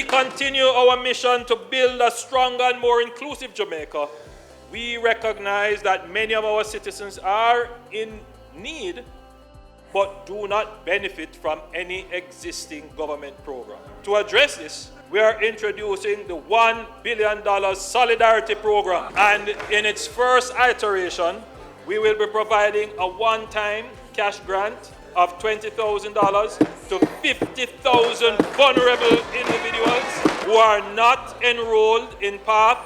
continue our mission to build a stronger and more inclusive Jamaica, we recognize that many of our citizens are in need but do not benefit from any existing government program. To address this, we are introducing the $1 billion Solidarity Program. And in its first iteration, we will be providing a one-time cash grant of $20,000 to 50,000 vulnerable individuals who are not enrolled in PATH,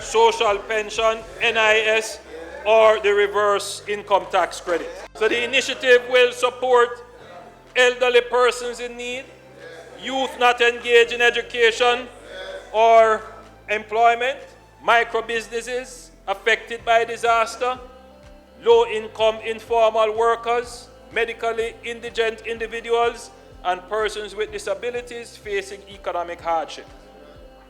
social pension, NIS, or the reverse income tax credit. So the initiative will support elderly persons in need, youth not engaged in education or employment, micro businesses affected by disaster, low-income informal workers, medically indigent individuals, and persons with disabilities facing economic hardship.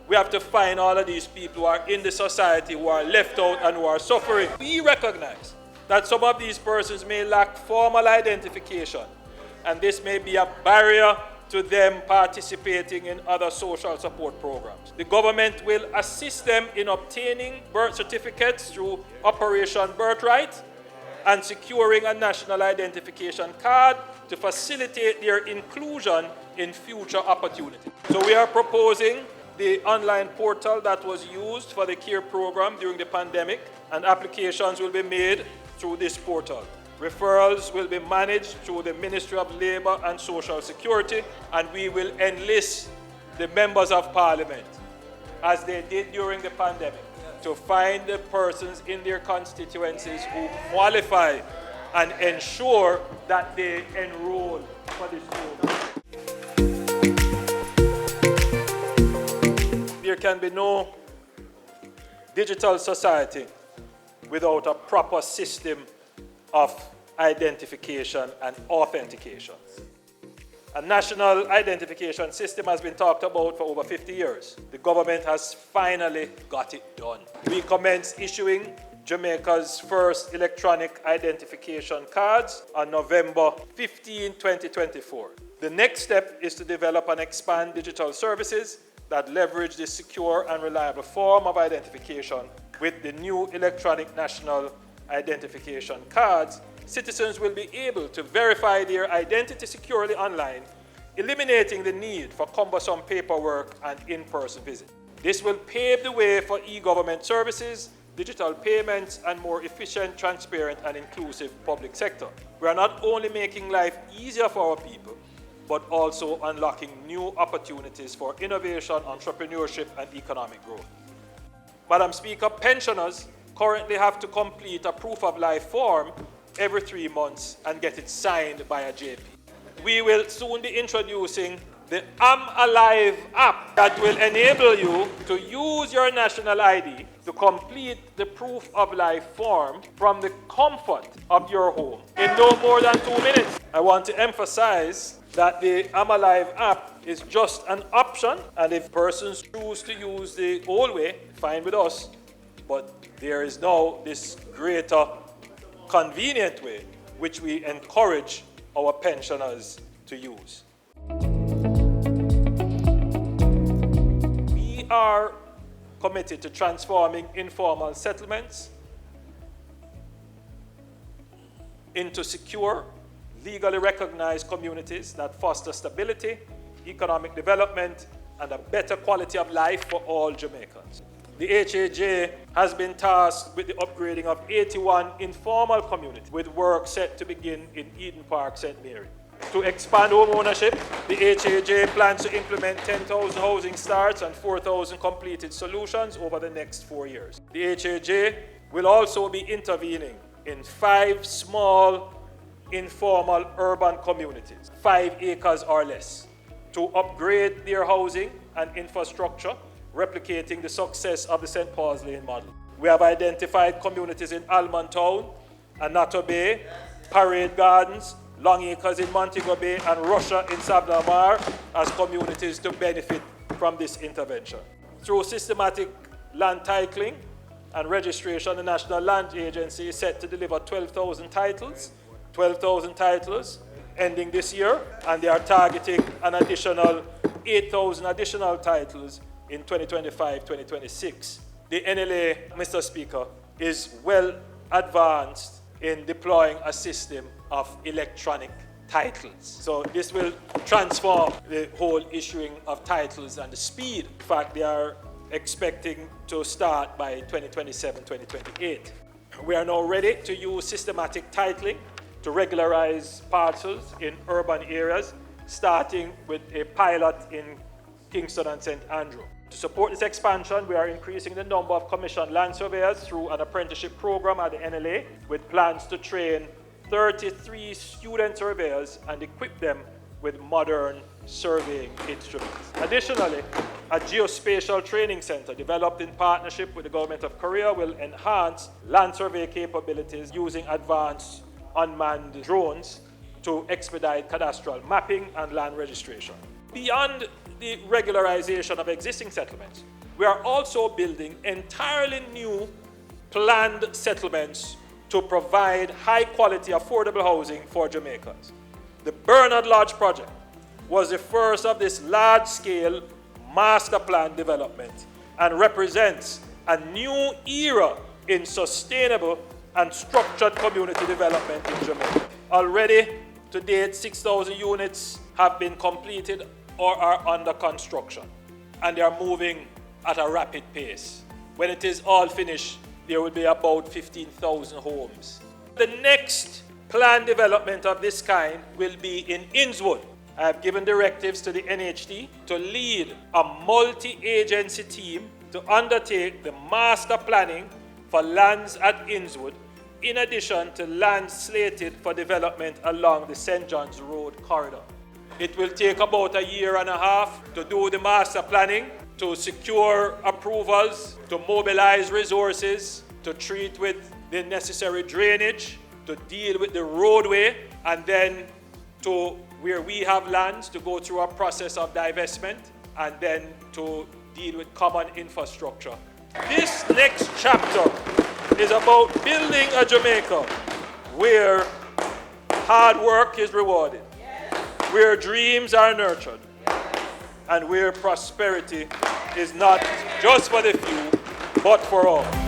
We have to find all of these people who are in the society, who are left out and who are suffering. We recognize that some of these persons may lack formal identification, and this may be a barrier to them participating in other social support programs. The government will assist them in obtaining birth certificates through Operation Birthright and securing a national identification card to facilitate their inclusion in future opportunities. So we are proposing the online portal that was used for the CARE program during the pandemic, and applications will be made through this portal. Referrals will be managed through the Ministry of Labour and Social Security, and we will enlist the members of Parliament, as they did during the pandemic, to find the persons in their constituencies who qualify and ensure that they enroll for this program. There can be no digital society without a proper system of identification and authentication. A national identification system has been talked about for over 50 years. The government has finally got it done. We commenced issuing Jamaica's first electronic identification cards on November 15, 2024. The next step is to develop and expand digital services that leverage this secure and reliable form of identification. With the new electronic national identification cards, citizens will be able to verify their identity securely online, eliminating the need for cumbersome paperwork and in-person visits. This will pave the way for e-government services, digital payments, and more efficient, transparent, and inclusive public sector. We are not only making life easier for our people, but also unlocking new opportunities for innovation, entrepreneurship, and economic growth. Madam Speaker, pensioners currently have to complete a proof of life form every 3 months and get it signed by a JP. We will soon be introducing the I'm Alive app that will enable you to use your national ID to complete the proof of life form from the comfort of your home in no more than 2 minutes. I want to emphasize that the I'm Alive app is just an option, and if persons choose to use the old way, fine with us, but there is now this greater convenient way which we encourage our pensioners to use. We are committed to transforming informal settlements into secure, legally recognized communities that foster stability, economic development, and a better quality of life for all Jamaicans. The HAJ has been tasked with the upgrading of 81 informal communities, with work set to begin in Eden Park, St. Mary. To expand home ownership, the HAJ plans to implement 10,000 housing starts and 4,000 completed solutions over the next 4 years. The HAJ will also be intervening in 5 small informal urban communities, 5 acres or less, to upgrade their housing and infrastructure, replicating the success of the St. Paul's Lane model. We have identified communities in Almond Town, Anato Bay, Parade Gardens, Long Acres in Montego Bay, and Russia in Sabna Mar as communities to benefit from this intervention. Through systematic land titling and registration, the National Land Agency is set to deliver 12,000 titles ending this year, and they are targeting an additional 8,000 additional titles in 2025-2026. The NLA, Mr. Speaker, is well advanced in deploying a system of electronic titles. So this will transform the whole issuing of titles and the speed. In fact, they are expecting to start by 2027-2028. We are now ready to use systematic titling to regularize parcels in urban areas, starting with a pilot in Kingston and St. Andrew. To support this expansion, we are increasing the number of commissioned land surveyors through an apprenticeship program at the NLA, with plans to train 33 student surveyors and equip them with modern surveying instruments. Additionally, a geospatial training center developed in partnership with the Government of Korea will enhance land survey capabilities using advanced unmanned drones to expedite cadastral mapping and land registration. Beyond the regularization of existing settlements, we are also building entirely new planned settlements to provide high-quality, affordable housing for Jamaicans. The Bernard Lodge project was the first of this large-scale master plan development and represents a new era in sustainable and structured community development in Jamaica. Already, to date, 6,000 units have been completed or are under construction, and they are moving at a rapid pace. When it is all finished, there will be about 15,000 homes. The next planned development of this kind will be in Innswood. I have given directives to the NHT to lead a multi-agency team to undertake the master planning for lands at Innswood, in addition to lands slated for development along the St. John's Road corridor. It will take about a year and a half to do the master planning, to secure approvals, to mobilize resources, to treat with the necessary drainage, to deal with the roadway, and then to where we have lands to go through a process of divestment, and then to deal with common infrastructure. This next chapter is about building a Jamaica where hard work is rewarded, where dreams are nurtured, and where prosperity is not just for the few, but for all.